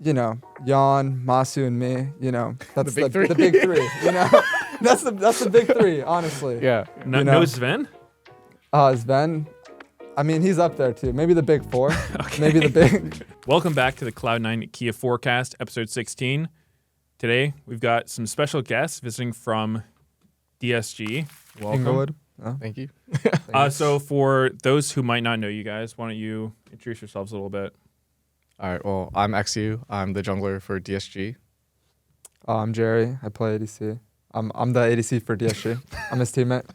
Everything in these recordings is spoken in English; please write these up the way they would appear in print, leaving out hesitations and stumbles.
you know, Jan, Masu, and me. You know, that's The big three? The big three. You know, that's the big three. Honestly. Yeah. No, You know. no Sven? Sven. I mean, he's up there too. Maybe the big four. Okay. Maybe the big. Welcome back to the Cloud9 Kia Forecast, episode 16. Today, we've got some special guests visiting from DSG. Welcome. Inglewood. Oh, Thank you. So for those who might not know you guys, why don't you introduce yourselves a little bit? All right. Well, I'm eXyu. I'm the jungler for DSG. I'm Jerry. I play ADC. I'm the ADC for DSG. I'm his teammate.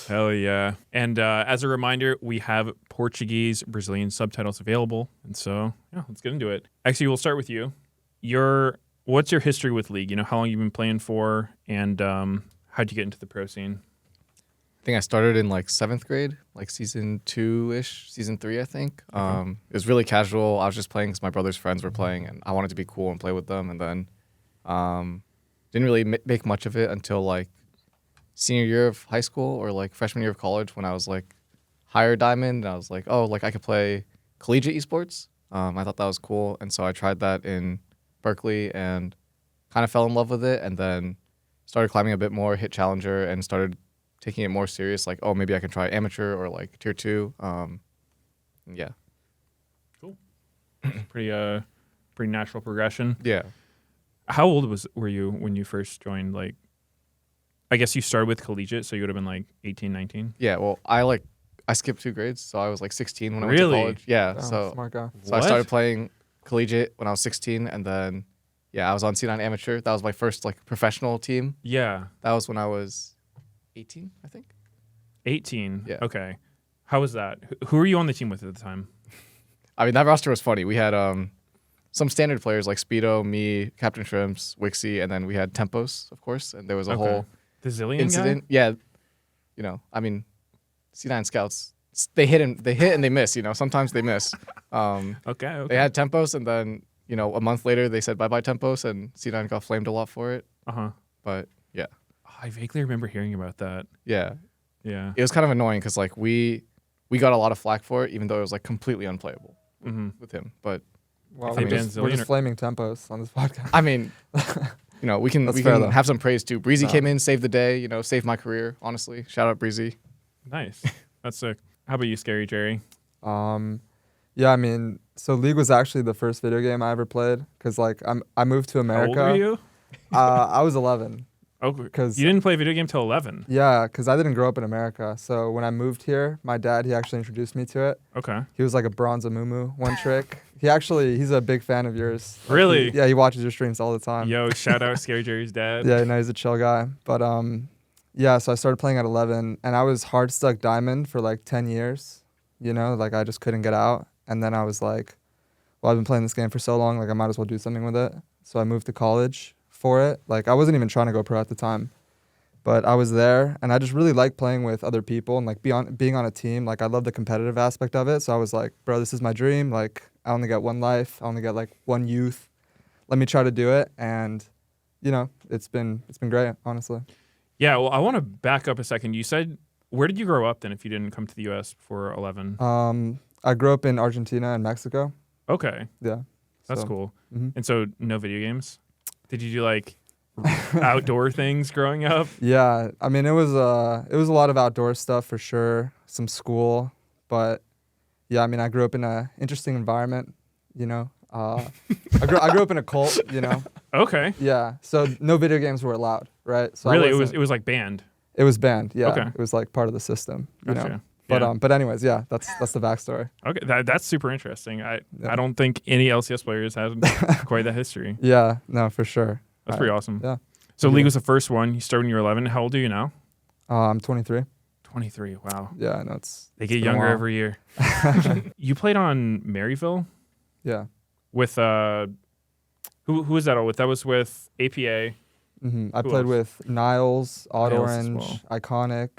Hell yeah. And as a reminder, we have Portuguese, Brazilian subtitles available. And so, yeah, let's get into it. Actually, we'll start with you. What's your history with League? You know, how long you've been playing for, and how'd you get into the pro scene? I think I started in like 7th grade, like season 2-ish, season 3, I think. Okay. It was really casual. I was just playing because my brother's friends were playing, and I wanted to be cool and play with them. And then didn't really make much of it until like senior year of high school or like freshman year of college when I was like higher diamond. And I was like, oh, like I could play collegiate esports. I thought that was cool. And so I tried that in Berkeley and kind of fell in love with it. And then started climbing a bit more, hit challenger, and started taking it more serious. Like, oh, maybe I can try amateur or like tier 2. Yeah. Cool. Pretty natural progression. Yeah. How old were you when you first joined? Like, I guess you started with collegiate, so you would have been like 18, 19? Yeah, well, I skipped 2 grades, so I was like 16 when I went Really? to college. Yeah, Oh, so smart guy. I started playing collegiate when I was 16, and then I was on C9 amateur. That was my first like professional team. Yeah. That was when I was 18, I think. 18? Yeah. Okay. How was that? Who were you on the team with at the time? I mean, that roster was funny. We had some standard players like Speedo, me, Captain Shrimps, Wixie, and then we had Tempos, of course, and there was a whole The Zillion incident. Yeah, you know, I mean, C9 scouts, they hit and they miss. You know, sometimes they miss. Okay. They had Tempos, and then a month later they said bye Tempos, and C9 got flamed a lot for it. But yeah, I vaguely remember hearing about that. yeah, Yeah. it was kind of annoying because like we got a lot of flack for it, even though it was like completely unplayable with him. But Wow, They we're banned just Zillion flaming tempos on this podcast. I mean, we can That's fair, though. have some praise too. Breezy No. came in, saved the day. Saved my career. Honestly, shout out Breezy. Nice. That's sick. How about you, ScaryJerry? Yeah, I mean, so League was actually the first video game I ever played because like I moved to America. How old were you? I was 11. Oh, 'Cause- you didn't play video game till 11. Yeah, because I didn't grow up in America. So when I moved here, my dad, he actually introduced me to it. Okay. He was like a bronze Amumu, one trick. He's a big fan of yours. Like, Really? he watches your streams all the time. Yo, shout out ScaryJerry's dad. Yeah, he's a chill guy. But yeah, so I started playing at 11, and I was hard stuck diamond for like 10 years. Like I just couldn't get out. And then I was like, well, I've been playing this game for so long, like I might as well do something with it. So I moved to college for it. Like I wasn't even trying to go pro at the time, but I was there, and I just really like playing with other people and like being on a team. Like I love the competitive aspect of it. So I was like, bro, this is my dream. Like I only get one life. I only get like one youth. Let me try to do it. And it's been great, honestly. Yeah, well, I want to back up a second. You said, where did you grow up then if you didn't come to the U.S. for 11? I grew up in Argentina and Mexico. Okay. Yeah. That's So, cool. mhm. And so no video games? Did you do like outdoor things growing up? Yeah, I mean, it was a lot of outdoor stuff for sure, some school, but yeah, I mean, I grew up in an interesting environment, I grew up in a cult, Okay. Yeah, so no video games were allowed, right? So Really, it was like banned. it was banned, yeah. Okay. It was like part of the system, Gotcha. But Yeah. but anyways, yeah, that's the backstory. Okay, that's super interesting. I Yeah. don't think any LCS players had quite that history. Yeah, no, for sure. That's pretty awesome. Yeah. So Yeah. League was the first one. You started when you were 11. How old are you now? I'm 23. 23. Wow. Yeah, I know They it's get been a younger while. every year. You played on Maryville Yeah. with who was that all with? That was with APA. I Who played else? with Niles, Odd Niles as Orange, Iconic.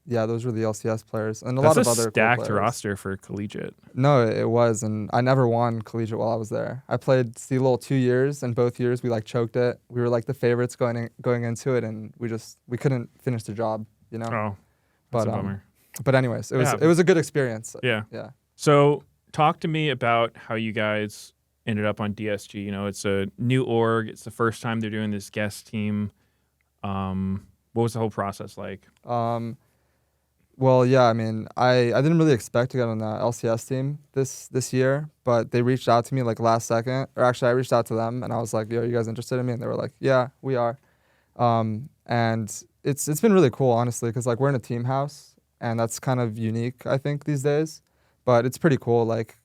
Yeah, those were the LCS players, and a That's lot of a other cool stacked players. roster for collegiate. No, it was, and I never won collegiate while I was there. I played C-Lol 2 years, and both years we like choked it. We were like the favorites going into it, and we couldn't finish the job, Oh, that's But a bummer. but anyways, it Yeah. was a good experience. Yeah. Yeah. So talk to me about how you guys ended up on DSG. You know, it's a new org. It's the first time they're doing this guest team. What was the whole process like? Well, yeah, I mean, I didn't really expect to get on the LCS team this year, but they reached out to me like last second, or actually I reached out to them and I was like, yo, you guys interested in me? And they were like, yeah, we are. And it's been really cool, honestly, because like we're in a team house and that's kind of unique, I think, these days. But it's pretty cool. Like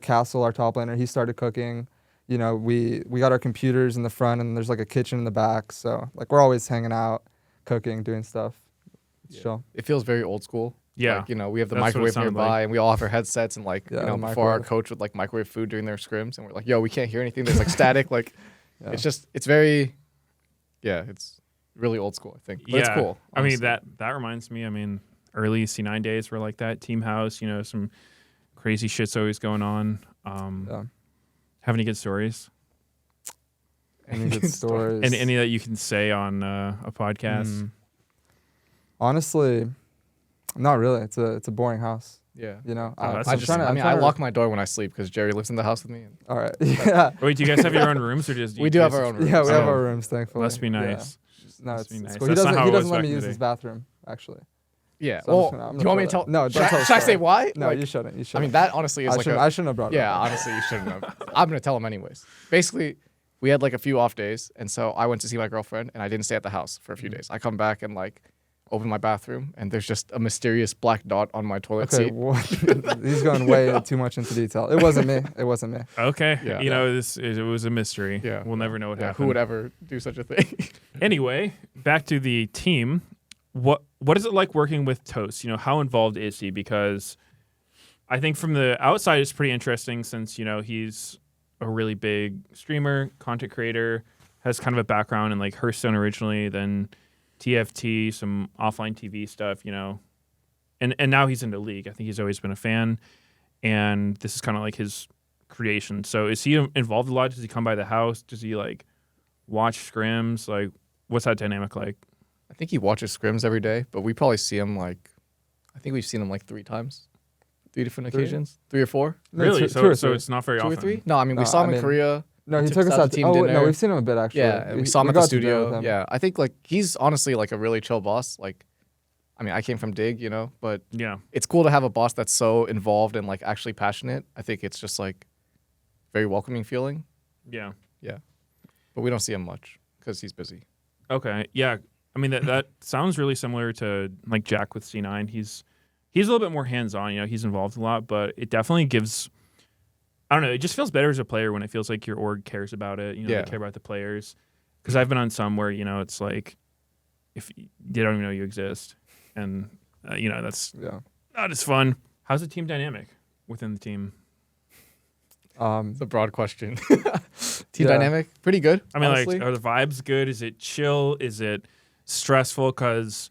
Castle, our top laner, he started cooking. You know, we got our computers in the front and there's like a kitchen in the back. So like we're always hanging out, cooking, doing stuff. It's chill. It feels very old school. Yeah. Like, you know, we have the That's what it microwave sounded nearby like. and we all have our headsets and like, Yeah, you know, the before our microwave. coach would like microwave food during their scrims and we're like, yo, we can't hear anything. There's like static. Like, Yeah. it's very, it's really old school, I think. But it's cool. I mean, honestly. that reminds me. I mean, early C9 days were like that. Team house, you know, some crazy shit's always going on. Yeah. Have any good stories? Any good stories? And any that you can say on a podcast? Honestly, not really. It's a boring house. Yeah. You know, Oh, that's I I'm just, trying to- I I'm mean, trying I to- lock my door when I sleep because Jerry lives in the house with me. All right. Yeah. Wait, do you guys have your own rooms or just? We do have our own rooms. Yeah, we have Oh. our rooms, thankfully. Must be Yeah. nice. No, Must it's, be nice. cool. He That's not doesn't. how He it was doesn't let back me in the use day. his bathroom. Actually. Yeah. So I'm Well, just gonna- I'm do you want me to gonna tell? throw that. No, don't tell the should I say story. why? No, Like, you shouldn't. You I shouldn't. mean, that honestly is like I shouldn't have brought it Yeah, up. honestly, you shouldn't have. I'm gonna tell him anyways. Basically, we had like a few off days, and so I went to see my girlfriend, and I didn't stay at the house for a few days. I come back and like open my bathroom, and there's just a mysterious black dot on my toilet Okay, seat. what? He's going way too much into detail. It wasn't me. It wasn't me. Okay. Yeah. You know, it was a mystery. Yeah. We'll never know what Yeah, happened. who would ever do such a thing? Anyway, back to the team. What is it like working with Toast? You know, how involved is he? Because I think from the outside it's pretty interesting since, you know, he's a really big streamer, content creator, has kind of a background in like Hearthstone originally, then TFT, some offline TV stuff, you know. And now he's into League. I think he's always been a fan. And this is kind of like his creation. So is he involved a lot? Does he come by the house? Does he like watch scrims? Like, what's that dynamic like? I think he watches scrims every day, but we probably see him like, I think we've seen him like 3 times, 3 different occasions, 3 or 4, No, Really? two So or so three. it's not very 2 or often. 3. No, I mean we No, saw him I in mean, Korea. No, he Took took us us out out to to team Oh, dinner. no, we've seen him a bit actually. Yeah, and we saw him at the got to dinner with studio. him. Yeah, I think like he's honestly like a really chill boss. Like, I mean, I came from Dig, you know, but Yeah. it's cool to have a boss that's so involved and like actually passionate. I think it's just like very welcoming feeling. Yeah. Yeah, but we don't see him much because he's busy. Okay. Yeah. I mean that sounds really similar to like Jack with C9. He's a little bit more hands-on, you know, he's involved a lot, but it definitely gives, I don't know, it just feels better as a player when it feels like your org cares about it, you know, Yeah. they care about the players. Because I've been on some where, you know, it's like if they don't even know you exist, and you know, that's Yeah. not as fun. How's the team dynamic within the team? It's a broad question. Team Yeah. dynamic, pretty good. I mean, honestly. like, are the vibes good? Is it chill? Is it stressful? Because,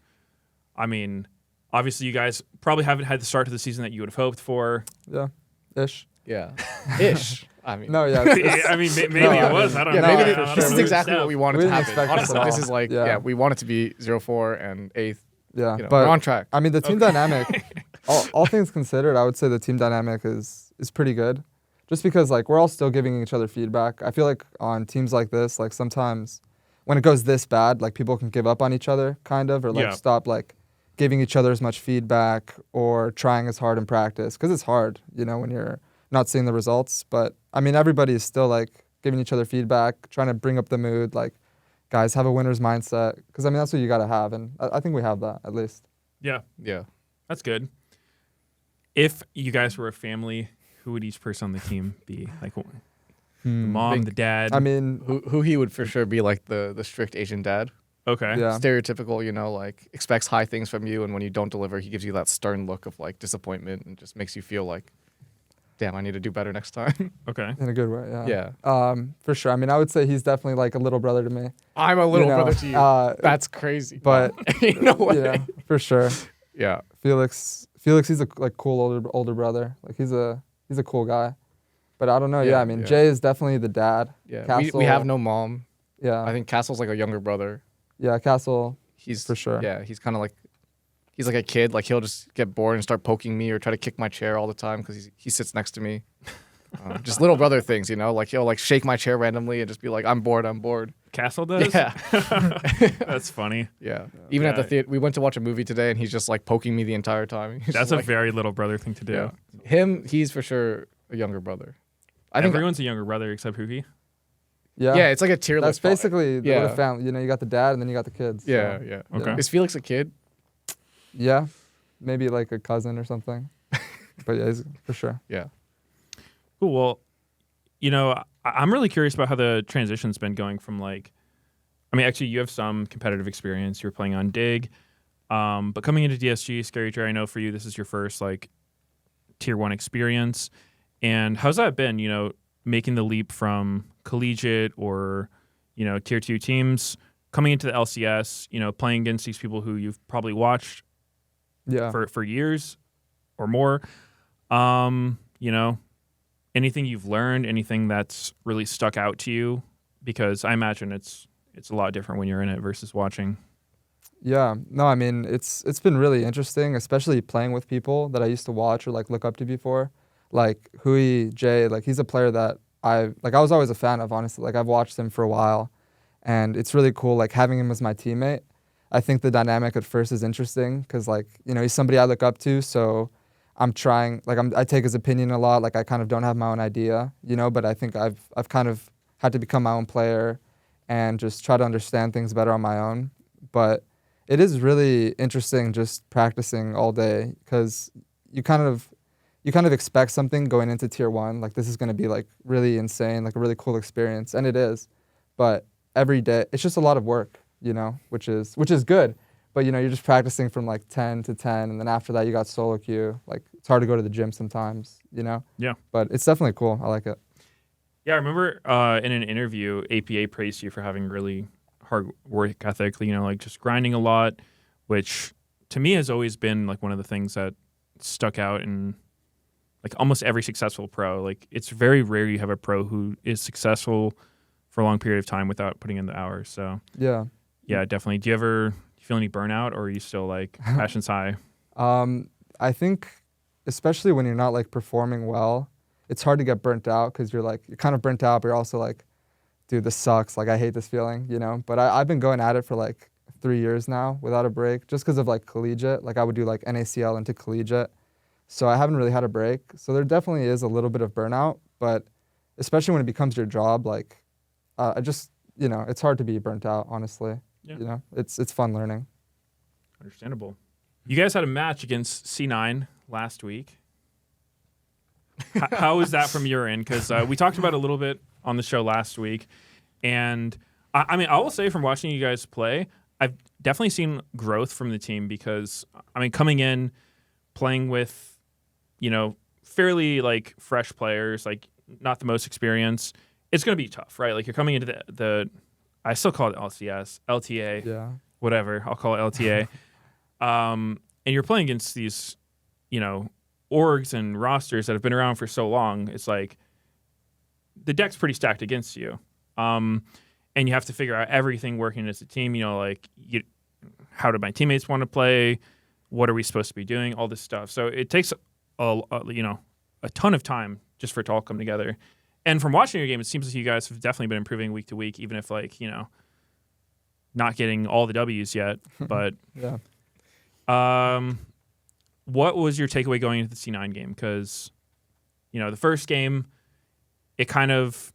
I mean, obviously, you guys probably haven't had the start to the season that you would have hoped for. Yeah. Ish. yeah, ish. I mean, No, yeah. it's- I mean, maybe No, it I was. mean, I don't yeah, know. maybe I th- don't know. this is exactly Yeah. what we wanted We to didn't happen. expect this Honestly, at this all. is like, Yeah. yeah, we want it to be 0-4 and 8th. yeah. You know, But we're on track. I mean, the team dynamic, all things considered, I would say the team dynamic is pretty good. Just because, like, we're all still giving each other feedback. I feel like on teams like this, like, sometimes when it goes this bad, like, people can give up on each other, kind of, or, like, Yeah. stop, like, giving each other as much feedback or trying as hard in practice. Because it's hard, you know, when you're not seeing the results. But, I mean, everybody is still, like, giving each other feedback, trying to bring up the mood, like, guys, have a winner's mindset. Because, I mean, that's what you got to have. And I think we have that, at least. Yeah, Yeah. that's good. If you guys were a family, who would each person on the team be? Like, the mom, Big- the dad? I mean, Who he would for sure be like the strict Asian dad. Okay. yeah. Stereotypical, you know, like expects high things from you, and when you don't deliver, he gives you that stern look of like disappointment and just makes you feel like, damn, I need to do better next time. Okay. In a good way, yeah. Yeah. For sure. I mean, I would say he's definitely like a little brother to me. I'm a little You know, brother to you. That's crazy. but Ain't no way. yeah, for sure. Yeah. Felix, he's a like cool older brother. Like he's a cool guy. But I don't know. Yeah, Yeah, I mean, yeah. Jay is definitely the dad. Yeah. Castle, We have no mom. Yeah, I think Castle's like a younger brother. yeah, Castle. He's For sure. Yeah. He's kind of like, he's like a kid. Like he'll just get bored and start poking me or try to kick my chair all the time because he sits next to me. Just little brother things, you know. Like he'll like shake my chair randomly and just be like, "I'm bored. I'm bored." Castle does? Yeah. That's funny. Yeah. Even at the theater, we went to watch a movie today, and he's just like poking me the entire time. He's That's just, a very little brother thing to do. Yeah. He's for sure a younger brother. I think everyone's a younger brother except Huki. Yeah. Yeah, it's like a tier That's list. basically what Yeah. a family. You know, you got the dad and then you got the kids. Yeah, so, yeah. Okay. Is Felix a kid? Yeah. Maybe like a cousin or something. But yeah, he's for sure. Yeah. Cool. Well, you know, I'm really curious about how the transition's been going from like, I mean, actually, you have some competitive experience. You're playing on Dig, but coming into DSG, ScaryJerry, I know for you, this is your first like tier 1 experience. And how's that been? You know, making the leap from collegiate or, you know, tier 2 teams, coming into the LCS, you know, playing against these people who you've probably watched for years or more. You know, anything you've learned, anything that's really stuck out to you? Because I imagine it's a lot different when you're in it versus watching. Yeah. No, I mean, it's been really interesting, especially playing with people that I used to watch or like look up to before. Like Hui Jay, like he's a player that I was always a fan of, honestly. Like I've watched him for a while, and it's really cool like having him as my teammate. I think the dynamic at first is interesting because like, you know, he's somebody I look up to, so I'm trying, like I take his opinion a lot. Like I kind of don't have my own idea, you know, but I think I've kind of had to become my own player and just try to understand things better on my own. But it is really interesting just practicing all day because you kind of expect something going into tier 1. Like this is going to be like really insane, like a really cool experience, and it is. But every day it's just a lot of work, you know, which is good. But you know, you're just practicing from like 10 to 10, and then after that you got solo queue. Like it's hard to go to the gym sometimes, you know. Yeah. But it's definitely cool. I like it. Yeah, I remember in an interview, APA praised you for having really hard work ethic, you know, like just grinding a lot, which to me has always been like one of the things that stuck out in like almost every successful pro. Like it's very rare you have a pro who is successful for a long period of time without putting in the hours. So yeah, definitely. Do you feel any burnout, or are you still like passion's high? I think especially when you're not like performing well, it's hard to get burnt out because you're kind of burnt out, but you're also like, dude, this sucks. Like I hate this feeling, you know. But I've been going at it for like 3 years now without a break, just because of like collegiate. Like I would do like NACL into collegiate, so I haven't really had a break. So there definitely is a little bit of burnout, but especially when it becomes your job, like I just, you know, it's hard to be burnt out, honestly. Yeah. You know, it's fun learning. Understandable. You guys had a match against C9 last week. How was that from your end? Because we talked about it a little bit on the show last week, and I mean, I will say from watching you guys play, I've definitely seen growth from the team because, I mean, coming in, playing with, you know, fairly like fresh players, like not the most experience, it's going to be tough, right? Like you're coming into the I still call it LCS, LTA, Yeah. whatever, I'll call it LTA. And you're playing against these, you know, orgs and rosters that have been around for so long. It's like the deck's pretty stacked against you. And you have to figure out everything working as a team, you know, like how do my teammates want to play? What are we supposed to be doing? All this stuff. So it takes you know, a ton of time just for it to all come together. And from watching your game, it seems like you guys have definitely been improving week to week, even if like, you know, not getting all the W's yet. But Yeah. What was your takeaway going into the C9 game? Because, you know, the first game, it kind of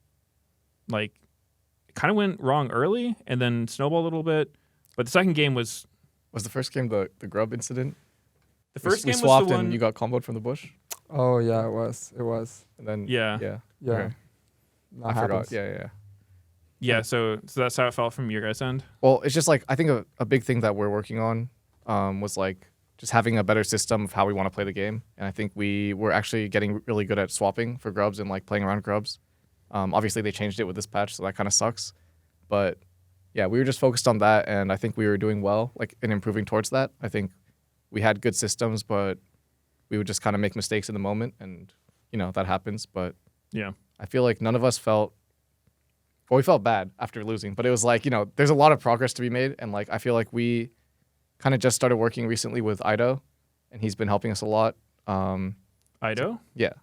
went wrong early and then snowballed a little bit. But the second game was the first game the grub incident? the first we game swapped was the one. and you got comboed from the bush? Oh yeah, it was. And then Yeah. Yeah. Yeah. Okay. That I happens. forgot. Yeah. Yeah, so that's how it felt from your guys' end. Well, it's just like I think a big thing that we're working on was like just having a better system of how we want to play the game. And I think we were actually getting really good at swapping for grubs and like playing around grubs. Obviously, they changed it with this patch, so that kind of sucks. But yeah, we were just focused on that, and I think we were doing well, like in improving towards that. I think we had good systems, but we would just kind of make mistakes in the moment, and you know that happens. But Yeah. I feel like none of us felt. Well, we felt bad after losing, but it was like, you know, there's a lot of progress to be made, and like I feel like we kind of just started working recently with Ido, and he's been helping us a lot. Ido? Yeah.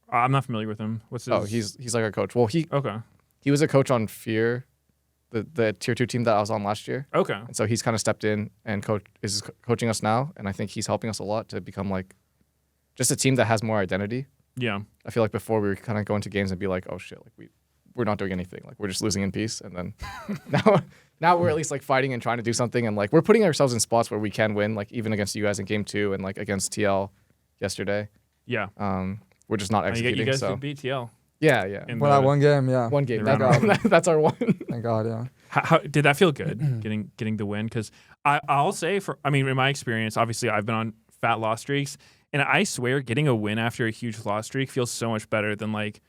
I'm not familiar with him. What's his? Oh, he's like our coach. Well, he was a coach on Fear, the tier 2 team that I was on last year. Okay. And so he's kind of stepped in and is coaching us now, and I think he's helping us a lot to become like just a team that has more identity. Yeah. I feel like before we were kind of going to games and be like, oh shit, like we're not doing anything, like we're just losing in peace, and then now we're at least like fighting and trying to do something, and like we're putting ourselves in spots where we can win, like even against you guys in game 2 and like against TL yesterday. Yeah. We're just not executing. You guys so did beat TL. yeah. In Well, that one game, yeah. One game. Thank God. That's our one. Thank God, yeah. How did that feel good? getting the win? Because I'll say in my experience, obviously I've been on fat loss streaks, and I swear getting a win after a huge loss streak feels so much better than like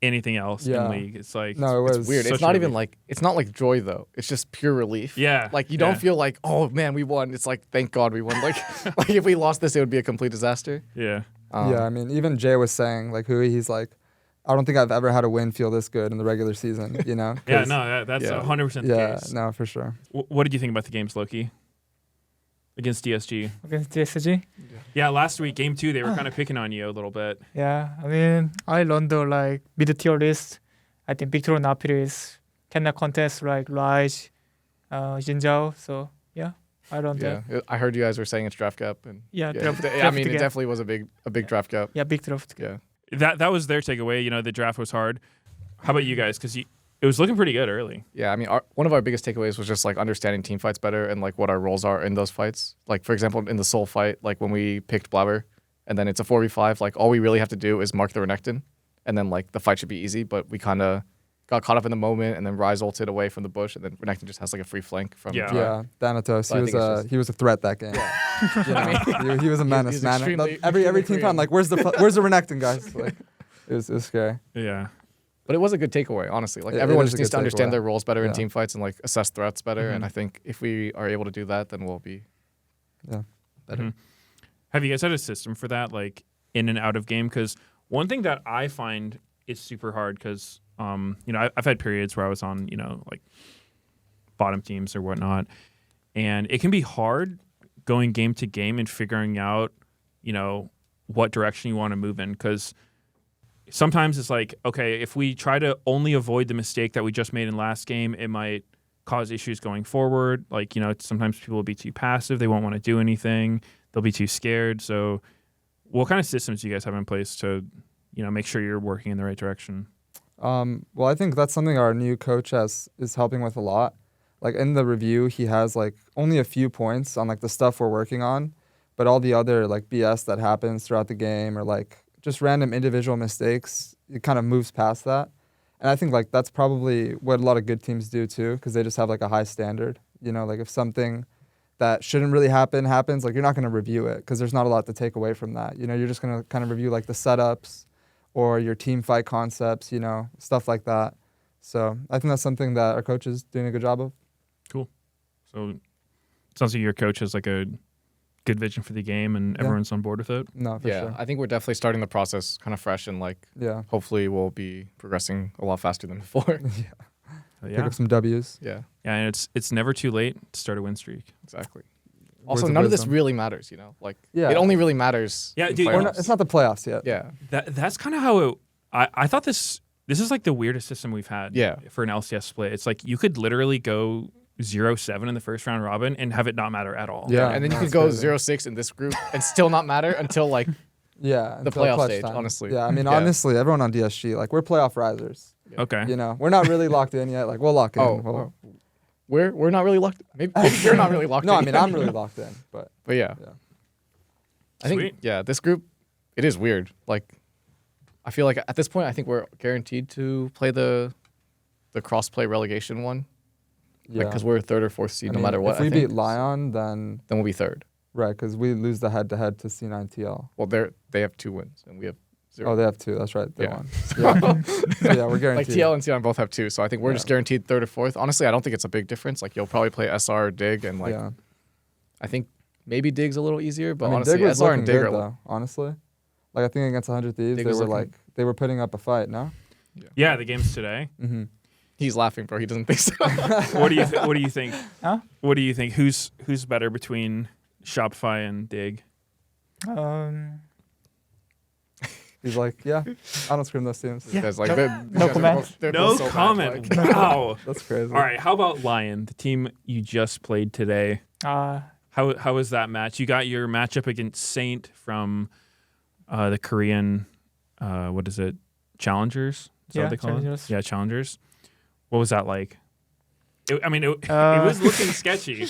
anything else in League. It's like No, it was it's weird. It's not even like it's not like joy though. It's just pure relief. Yeah. Like you don't feel like, oh man, we won. It's like thank God we won. Like if we lost this, it would be a complete disaster. Yeah. Yeah, I mean, even Jay was saying, like, he's like, I don't think I've ever had a win feel this good in the regular season, you know? Yeah, no, that's 100% the case. Yeah, no, for sure. What did you think about the games, Loki? Against DSG? Against DSG? Yeah, last week, game 2, they were kind of picking on you a little bit. Yeah, I mean, I learned the like mid-tier list. I think Victor Napiris cannot contest like Raj, Jinzhao. So yeah, I learned that. Yeah, I heard you guys were saying it's draft gap, and Draft I mean, it gap. definitely was a big draft gap. Yeah, big draft. Yeah. That was their takeaway. You know, the draft was hard. How about you guys? Because it was looking pretty good early. Yeah, I mean, one of our biggest takeaways was just like understanding team fights better and like what our roles are in those fights. Like for example, in the Soul fight, like when we picked Blabber, and then it's a 4v5. Like all we really have to do is mark the Renekton, and then like the fight should be easy. But we kind of got caught up in the moment, and then Ryze ulted away from the bush, and then Renekton just has like a free flank from. Yeah. Thanatos, So I think it's he was a threat that game. Yeah. You know, he was a menace, he's man. extremely Every team Korean. fight, I'm like, where's the Renekton, guys? Like, it was scary. Yeah. But it was a good takeaway, honestly. Like It everyone is just a needs good to understand takeaway. their roles better in Yeah. team fights and like assess threats better. And Mhm. I think if we are able to do that, then we'll be Yeah. better. Mhm. Have you guys had a system for that, like in and out of game? Because one thing that I find is super hard, because you know, I've had periods where I was on, you know, like bottom teams or whatnot, and it can be hard going game to game and figuring out, you know, what direction you want to move in. Because sometimes it's like, okay, if we try to only avoid the mistake that we just made in last game, it might cause issues going forward. Like, you know, sometimes people will be too passive. They won't want to do anything. They'll be too scared. So what kind of systems do you guys have in place to, you know, make sure you're working in the right direction? Well, I think that's something our new coach is helping with a lot. Like in the review, he has like only a few points on like the stuff we're working on, but all the other like BS that happens throughout the game or like just random individual mistakes, it kind of moves past that. And I think like that's probably what a lot of good teams do too, because they just have like a high standard. You know, like if something that shouldn't really happens, like you're not going to review it because there's not a lot to take away from that. You know, you're just going to kind of review like the setups or your team fight concepts, you know, stuff like that. So I think that's something that our coach is doing a good job of. So it sounds like your coach has like a good vision for the game and Yeah. everyone's on board with it. No, for Yeah, sure. I think we're definitely starting the process kind of fresh and like Yeah. hopefully we'll be progressing a lot faster than before. Pick up some W's. Yeah, Yeah, and it's never too late to start a win streak. exactly. Words Also, of none of this wisdom. really matters, you know? Like, Yeah. it only really matters. Yeah, in dude, Or playoffs. it's not the playoffs yet. Yeah, That's kind of how I thought this is like the weirdest system we've had for an LCS split. It's like you could literally go 0-7 in the first round robin and have it not matter at all. Yeah. and then you no, could it's go crazy. 0-6 in this group and still not matter until like Yeah. the until playoff clutch stage, time. honestly. Yeah, I mean, Yeah. honestly, everyone on DSG, like, we're playoff risers. Okay. You know, we're not really locked in yet. Like, we'll lock in. Oh, we're not really locked. Maybe you're not really locked No, in. I mean, I'm really locked in. But But yeah. Yeah. I think Sweet. this group, it is weird. Like, I feel like at this point, I think we're guaranteed to play the cross-play relegation one. yeah. Because we're third or fourth seed, I no mean, matter what. If we I think. beat LYON, then, then we'll be third. right, because we lose the head-to-head to C9TL. Well, they have 2 wins and we have 0. Oh, they have 2. That's right. They Yeah. won. Yeah. So, yeah, we're Like guaranteed. TL and C9 both have 2, so I think we're Yeah. just guaranteed third or fourth. Honestly, I don't think it's a big difference. Like you'll probably play SR or Dig, and like yeah. I think maybe Dig's a little easier, but I mean, honestly, Dig was SR looking and Dig good, are though, honestly. Like, I think against 100 Thieves, Dig they was were looking- like, they were putting up a fight, no? Yeah, the game's today. Mm-hmm. He's laughing, bro. He doesn't think so. What do you think? Huh? What do you think? Who's better between Shopify and Dig? He's like, yeah, I don't scream those teams. This guy's like, No- they're- no these guys are comment. both- they're No both so bad, comment. like- Wow. That's crazy. All right. How about LYON, the team you just played today? How was that match? You got your matchup against Saint from the Korean, what is it? Challengers? Is that what they call Challengers. it? Yeah, Challengers. What was that like? It was looking sketchy.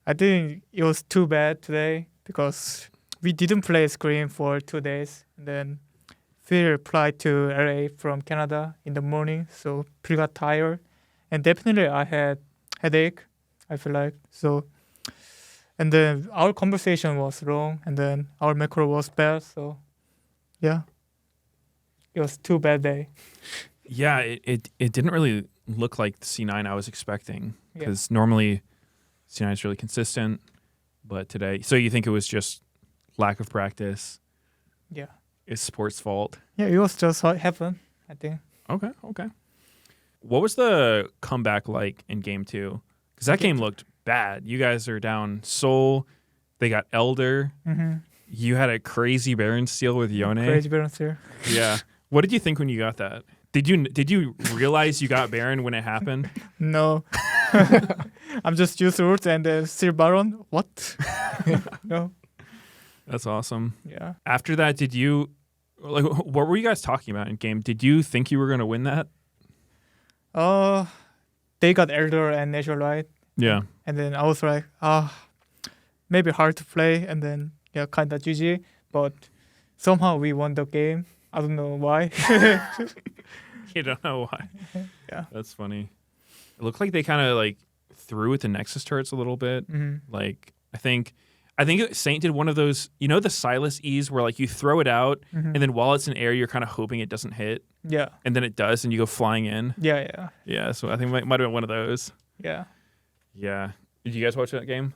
I think it was too bad today because we didn't play screen for 2 days. And then Phil applied to LA from Canada in the morning, so Phil got tired. And definitely I had headache, I feel like. So, and then our conversation was wrong, and then our macro was bad. So, yeah, it was too bad day. Yeah, it didn't really look like the C9 I was expecting Yeah. because normally C9 is really consistent, but today. So you think it was just lack of practice? Yeah, It's sports fault. yeah, it was just how it happened, I think. Okay. What was the comeback like in game 2? Because that game looked bad. You guys are down Seoul. They got Elder. Mm-hmm. You had a crazy Baron steal with Yone. Crazy balance here. Yeah. What did you think when you got that? Did you realize you got Baron when it happened? No. I'm just used to it and still Baron. What? No. That's awesome. Yeah. After that, did you what were you guys talking about in game? Did you think you were going to win that? They got Elder and Natural Light. Yeah. And then I was like, maybe hard to play. And then, yeah, kind of GG. But somehow we won the game. I don't know why. You don't know why. Yeah. That's funny. It looked like they kind of like threw at the Nexus turrets a little bit. Mm-hmm. Like I think Saint did one of those, you know, the Silas E's where like you throw it out Mm-hmm. and then while it's in air, you're kind of hoping it doesn't hit, Yeah. and then it does, and you go flying in. Yeah. Yeah, so I think it might have been one of those. Yeah. Yeah. Did you guys watch that game,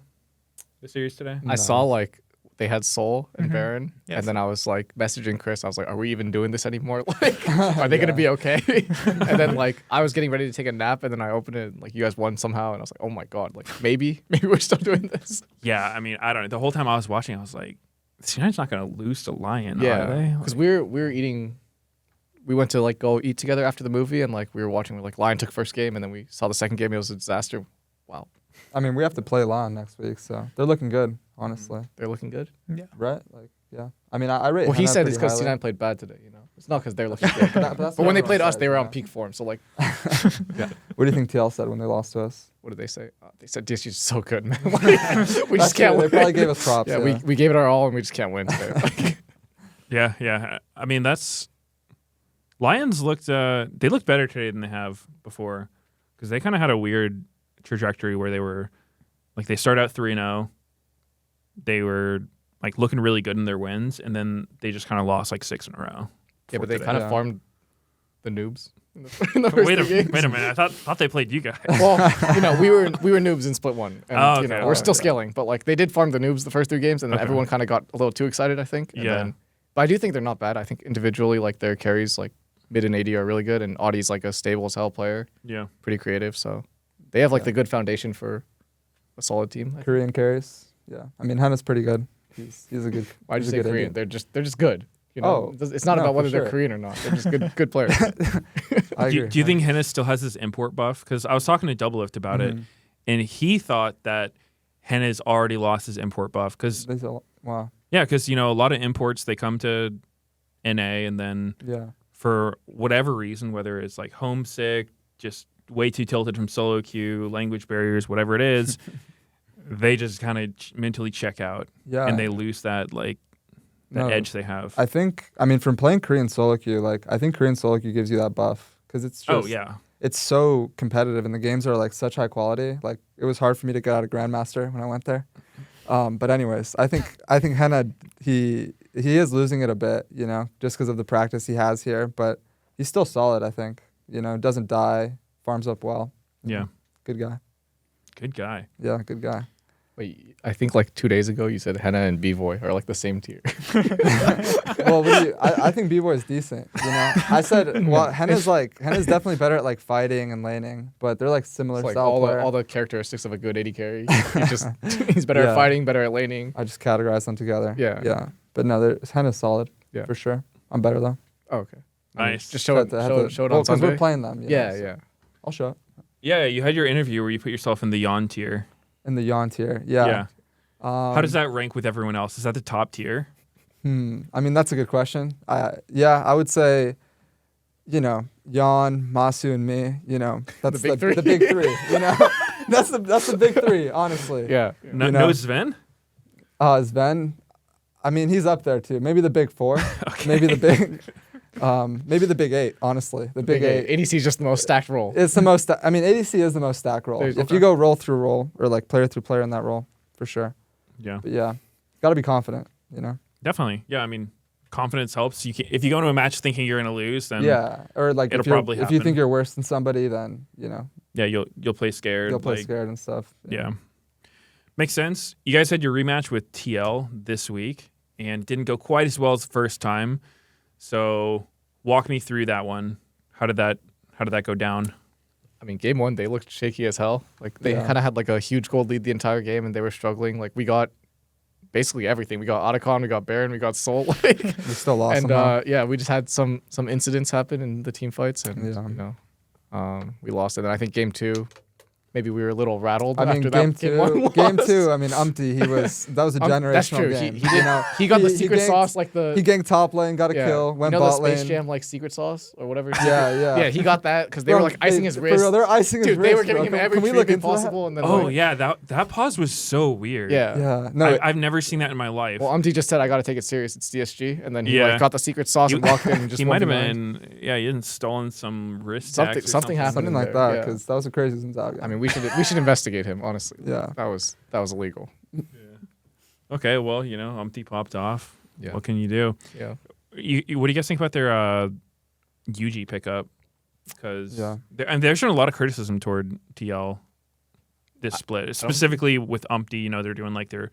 the series today? I saw like they had Soul and Mhm. Baron, Yes. and then I was like messaging Chris. I was like, "Are we even doing this anymore? Like, are they gonna be okay?" And then like I was getting ready to take a nap, and then I opened it, and, like you guys won somehow, and I was like, "Oh my god! Like maybe we're still doing this." Yeah, I mean, I don't know. The whole time I was watching, I was like, C9's not going to lose to LYON, are Yeah, they? because we were eating. We went to like go eat together after the movie, and like we were watching. Like LYON took first game, and then we saw the second game. It was a disaster. Wow, I mean, we have to play LYON next week, so they're looking good, honestly. they're looking good. Yeah. Right? Like, yeah. I mean, I rate. Well, he Hannah said it's pretty because highly. C9 played bad today. You know, it's not because they're looking good. But that's But what when they everyone played us, says, they were you on know? peak form. So like, What do you think TL said when they lost to us? what did they say? They said DSG is so good, man. Like, we just That's can't true. win. They probably gave us props. Yeah, Yeah, we gave it our all, and we just can't win today. Like, Yeah. I mean, that's Lions looked. They looked better today than they have before, because they kind of had a weird trajectory where they were, like, they started out 3-0. They were like looking really good in their wins, and then they just kind of lost like 6 in a row. yeah, before but they today. kind of Yeah. farmed the noobs in the first Wait two games. a minute! I thought they played you guys. Well, you know, we were noobs in split one, and Oh, you know, okay. we're still scaling. But like, they did farm the noobs the first 3 games, and then Okay. everyone kind of got a little too excited, I think. And Yeah. then, but I do think they're not bad. I think individually, like their carries, like mid and AD are really good, and Audie's like a stable as hell player, Yeah. pretty creative. So they have like Yeah. the good foundation for a solid team. I think. Korean carries. Yeah. I mean, Hannah's pretty good. He's a good. Why'd you he's a say good Korean? AD. They're just good. You know, Oh, it's not no, about for whether they're sure. Korean or not. They're just good players. I agree. Do you think Hennis still has his import buff? Because I was talking to Doublelift about it, Mhm. and he thought that Hennis already lost his import buff. Because Wow. yeah, because you know a lot of imports they come to NA, and then Yeah. for whatever reason, whether it's like homesick, just way too tilted from solo queue, language barriers, whatever it is, they just kind of mentally check out, Yeah. and they lose that like the No. edge they have. I think. I mean, from playing Korean solo queue, like I think Korean solo queue gives you that buff because it's just. Oh yeah, It's so competitive, and the games are like such high quality. Like it was hard for me to get out of Grandmaster when I went there. But anyways, I think Henna he is losing it a bit, you know, just because of the practice he has here. But he's still solid. I think, you know, doesn't die, farms up well. yeah, Good guy. good guy. Yeah, good guy. Wait, I think like 2 days ago you said Henna and B-Boy are like the same tier. Well, I think B-Boy is decent. You know, I said Henna's definitely better at like fighting and laning, but they're like similar It's like style player. all the characteristics of a good AD carry. He's better at fighting, better at laning. I just categorize them together. Yeah. But no, Henna's solid. Yeah. For sure. I'm better though. Oh, okay. I mean, Nice. just show it on because Sunday. we're playing them. You know, so Yeah. I'll show it Yeah, you had your interview where you put yourself in the LYON tier. in the LYON tier. Yeah. How does that rank with everyone else? Is that the top tier? I mean, that's a good question. I would say, you know, Jan, Masu, and me. You know, that's The big three? the big three. You know, that's the big three. Honestly. Yeah. No, You know. no Sven? Sven. I mean, he's up there too. Maybe the big four. Maybe the big. Maybe the big eight. Honestly, the big eight. ADC is just the most stacked role. It's the most. I mean, ADC is the most stacked role. There's- If you go role through role or like player through player in that role, for sure. Yeah, But yeah, got to be confident. You know. definitely. Yeah, I mean, confidence helps. If you go into a match thinking you're going to lose, then Yeah, or like it'll if, you're, probably if you happen. think you're worse than somebody, then you know yeah, you'll play scared. you'll play like- scared and stuff. Yeah. Makes sense. You guys had your rematch with TL this week and didn't go quite as well as the first time. So walk me through that one. How did that go down? I mean, game one, they looked shaky as hell. Like, they Yeah. kind of had like a huge gold lead the entire game, and they were struggling. Like, we got basically everything. We got Otacon, we got Baron, we got Soul. Like, We still lost and somehow. yeah, we just had some incidents happen in the team fights, and Yeah. you know, we lost it. And I think game two, maybe we were a little rattled. I mean, after game that two. game one I mean, Umpty, that was a generational That's true. game. He you did. know, He got the he secret ganked- sauce, like the He ganked top lane, got a kill, went you know, bot the Space lane. Jam like secret sauce or whatever. Yeah. He got that because they Bro, were like icing his for wrist. real, they're icing his Dude, wrist. they were giving bro. him every Can we look treatment into that? possible, and then Oh like, yeah, that pause was so weird. yeah. Yeah. No. I've never seen that in my life. Well, Umti just said, I got to take it serious. It's DSG. And then he Yeah. like, got the secret sauce and walked in and just he might have 1v9'd. been, yeah, he had stolen some wrist Something- tags or something happened. Something like there, that, yeah. because that was a crazy Zinzaga. I mean, we should investigate him, honestly. yeah. That was illegal. Okay, well, you know, Umpty popped off. Yeah. What can you do? Yeah. What do you guys think about their UG pickup? Because Yeah. there's been a lot of criticism toward TL this split, specifically with Umpty. You know, they're doing like their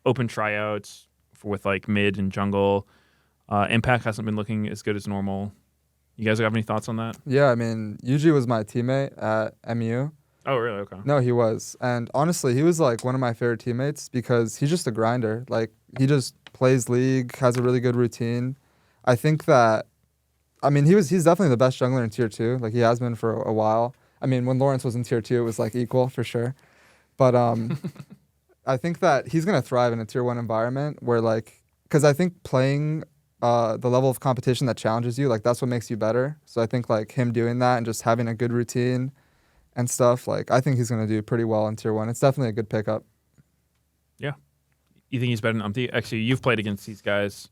open tryouts with like mid and jungle. Impact hasn't been looking as good as normal. You guys have any thoughts on that? Yeah, I mean, Yuji was my teammate at MU. Oh, really? Okay. No, he was. And honestly, he was like one of my favorite teammates because he's just a grinder. Like, he just plays League, has a really good routine. I think that, I mean, he's definitely the best jungler in tier 2. Like, he has been for a while. I mean, when Lawrence was in tier 2, it was like equal for sure. But I think that he's going to thrive in a tier 1 environment where, like, because I think playing the level of competition that challenges you, like, that's what makes you better. So I think, like, him doing that and just having a good routine and stuff, like, I think he's going to do pretty well in tier 1. It's definitely a good pickup. You think he's better than Umpty? Actually, you've played against these guys.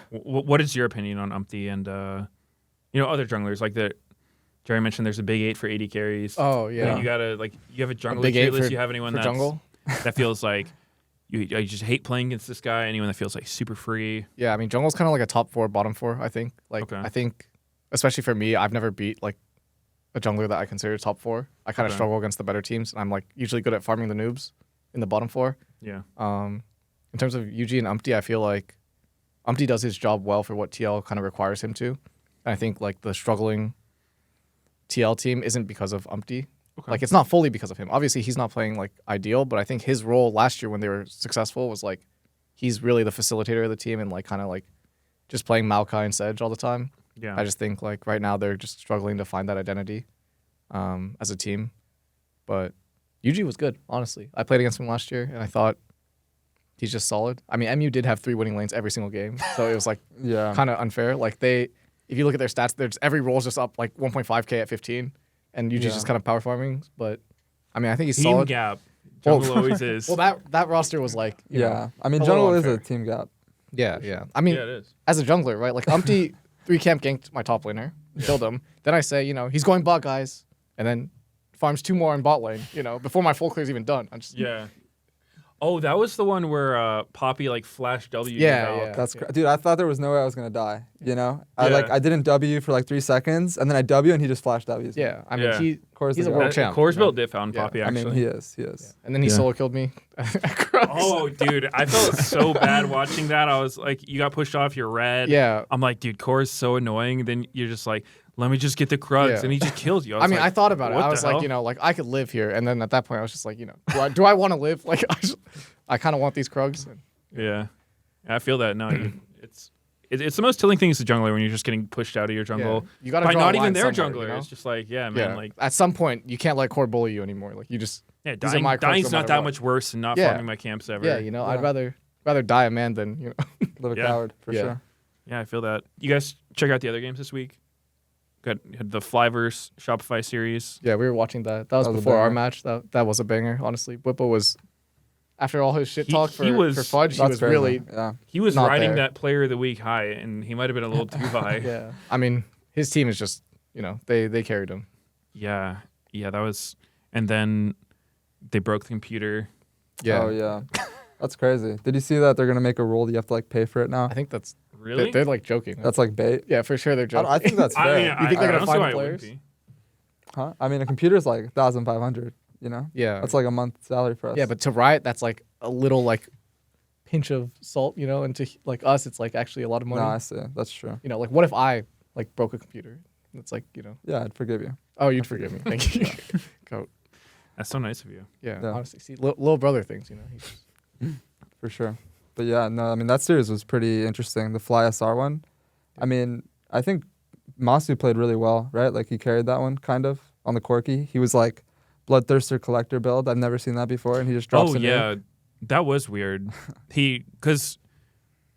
What is your opinion on Umpty and other junglers like that? Jerry mentioned there's a big 8 for 80 carries. Oh, yeah. You gotta you have a jungler big tier 8 list. for- You have anyone for that's, jungle? that feels like you just hate playing against this guy? Anyone that feels like super free? Yeah, I mean, jungle's kind of like a top 4, bottom 4, I think. Like, Okay. I think, especially for me, I've never beat like a jungler that I consider top 4. I kind of Okay. struggle against the better teams, and I'm like usually good at farming the noobs in the bottom 4. Yeah. In terms of UG and Umpty, I feel like Umpty does his job well for what TL kind of requires him to. And I think like the struggling TL team isn't because of Umpty. Okay. Like, it's not fully because of him. Obviously, he's not playing like ideal, but I think his role last year when they were successful was like he's really the facilitator of the team and like kind of like just playing Maokai and Sedge all the time. Yeah. I just think like right now they're just struggling to find that identity as a team. But UG was good, honestly. I played against him last year and I thought he's just solid. I mean, MU did have 3 winning lanes every single game, so it was like Yeah. kind of unfair. Like if you look at their stats, every roll's just up like 1.5k at 15, and UG's Yeah. just kind of power farming. But I mean, I think he's Team solid. gap. Well- Jungle always is. Well, that roster was like you Yeah. know, I mean, a little jungle is a unfair. team gap. Yeah. I mean, yeah, it is. as a jungler, right? Like Umpty 3 camp ganked my top laner, killed him. Then I say, he's going bot, guys, and then farms 2 more in bot lane. Before my full clear's even done. I'm just Yeah. Oh, that was the one where Poppy like flashed W. Yeah, out. yeah. That's dude. I thought there was no way I was gonna die. You know, Yeah. I didn't W for like 3 seconds, and then I W, and he just flashed W. Yeah, I mean, Yeah. he's a the world guy. champ. Coors you know? Built did found Yeah. Poppy, I actually. mean, he is. Yeah. And then he Yeah. solo killed me. at Crocs. Oh, dude, I felt so bad watching that. I was like, you got pushed off, you're red. Yeah. I'm like, dude, Core's so annoying. Then you're just like, let me just get the Krugs. Yeah. And he just killed you. I mean, like, I thought about it. what I the was like, hell? you know, like I could live here, and then at that point, I was just like, you know, do I want to live? Like, I kind of want these Krugs. Yeah. I feel that. No, it's the most tilling thing as a jungler when you're just getting pushed out of your jungle. You got to By draw a not even line their somewhere, jungler. you know? It's just like, yeah, man. Yeah. Like, At some point, you can't let Core bully you anymore. Like, you just yeah, these are my Krugs dying's no not matter that what. much worse than not Yeah. farming my camps ever. Yeah, you know, Yeah. I'd rather die a man than you know. Live a Yeah. coward for Yeah. sure. Yeah, I feel that. You guys check out the other games this week. Got had the Flyverse Shopify series. Yeah, we were watching that. That was That was a before our banger. match. That was a banger. Honestly, Whippo was after all his shit talk he was- for Fudge. He That's was fair, really though. Yeah. He was Not riding there. that player of the week high, and he might have been a little too high. yeah. I mean, his team is just you know they carried him. Yeah, that was. And then they broke the computer. Yeah. Oh yeah. That's crazy. Did you see that they're gonna make a rule that you have to like pay for it now? I think that's Really? they're like joking. That's like bait. yeah, for sure they're joking. I think that's fair. I mean, You think they're gonna don't see find why the it wouldn't players? be. Huh? I mean, a computer's like 1,500. You know, yeah. that's like a month's salary for us. yeah, but to Riot, that's like a little like pinch of salt, you know, and to like us, it's like actually a lot of money. no, I see. That's true. You know, like what if I like broke a computer? It's like you know. Yeah, I'd forgive you. Oh, you'd forgive me. Thank you. Go. That's so nice of you. Yeah, Yeah. honestly, see, little brother things, you know. He's- For sure. But yeah, no, I mean, that series was pretty interesting. The Fly SR one. I mean, I think Masu played really well, right? Like, he carried that one, kind of, on the Corki. He was like Bloodthirster Collector build. I've never seen that before, and he just drops Oh a nuke. yeah, that was weird. Because,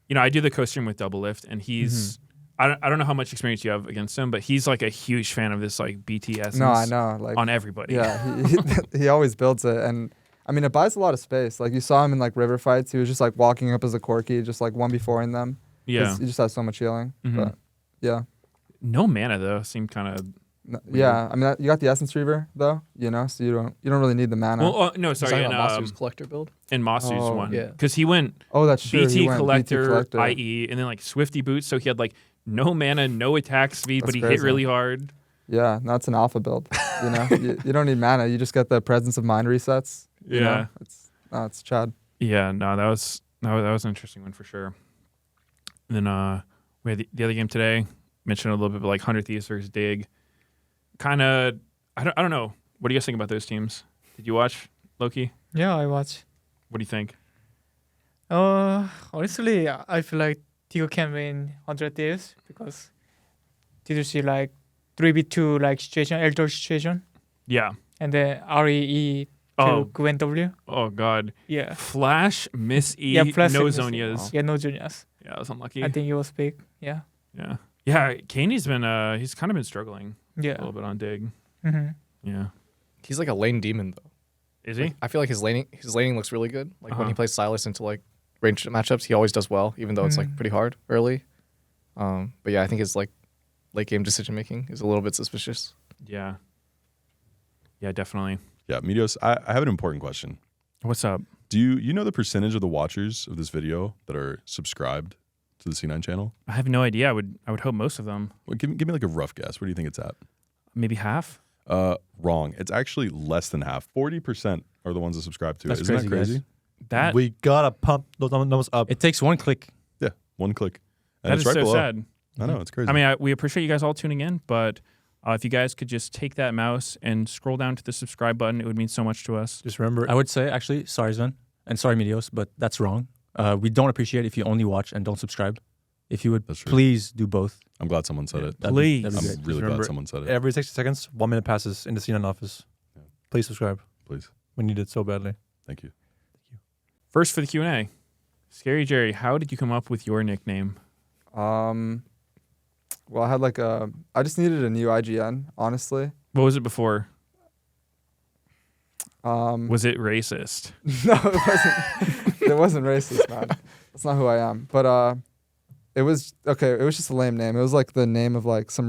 you know, I do the co-stream with Doublelift, and he's. I don't know how much experience you have against him, but he's like a huge fan of this like BTS. No, I know. Like, on everybody. yeah, he always builds it. And, I mean, it buys a lot of space. Like, you saw him in, like, river fights. He was just, like, walking up as a Corki, just, like, 1v4ing them. Yeah. He just has so much healing. Mhm. But, yeah. No mana though seemed kind of. Yeah, I mean, you got the Essence Reaver, though, you know, so you don't really need the mana. Well, no, He's sorry, talking in, about Masu's collector build. Masu's Oh, one, yeah. because he went Oh, that's true. BT He went collector, IE, and then like Swifty boots, so he had like no mana, no attack speed, That's but he hit crazy. really hard. Yeah, that's an alpha build. You know, you don't need mana. You just get the presence of mind resets. You know? It's Chad. Yeah, no, that was an interesting one for sure. And then we had the other game today. Mentioned a little bit, but like 100 Thieves versus Dig. Kind of, I don't know. What do you guys think about those teams? Did you watch Loki? Yeah, I watch. What do you think? Honestly, I feel like Tigo can win 100 days because did you see like 3v2 like situation, Elder situation, Yeah. and then REE to Oh. Gwen W. Oh God. Yeah, Flash, Miss E, Yeah, Flash no and Miss E. Zonias. yeah, no juniors. Yeah, I was unlucky. I think it was big. Yeah, Yeah. Yeah, Kaney's been he's kind of been struggling a yeah. little bit on Dig. Mm-hmm. Yeah. He's like a lane demon though. Is he? I feel like his laning looks really good. Like when Uh-huh. he plays Silas into like ranged matchups, he always does well, even though it's like pretty hard early. But yeah, I think his like late game decision making is a little bit suspicious. Yeah. Yeah, definitely. Yeah, Meteos, I have an important question. What's up? Do you know the percentage of the watchers of this video that are subscribed to the C9 channel? I have no idea. I would hope most of them. Well, give me like a rough guess. What do you think it's at? Maybe half? Wrong. It's actually less than half. 40% are the ones that subscribe to That's it. Isn't that crazy, crazy? That We gotta pump those numbers up. It takes one click. Yeah, one click. And that it's is right so below. sad. I know, it's crazy. I mean, we appreciate you guys all tuning in, but if you guys could just take that mouse and scroll down to the subscribe button, it would mean so much to us. Just remember, I would say, actually, sorry, Sven, and sorry, Meteos, but that's wrong. We don't appreciate if you only watch and don't subscribe. If you would That's true. please do both. I'm glad someone said it. Please. That'd I'm be great. really glad remember, someone said it. every 60 seconds, 1 minute passes in the C9 office. Yeah. Please subscribe. Please. We need it so badly. Thank you. First for the Q&A. ScaryJerry, how did you come up with your nickname? Well, I had like I just needed a new IGN, honestly. What was it before? Um, Was it racist? no, it wasn't. It wasn't racist, man. That's not who I am. But it was okay. It was just a lame name. It was like the name of like some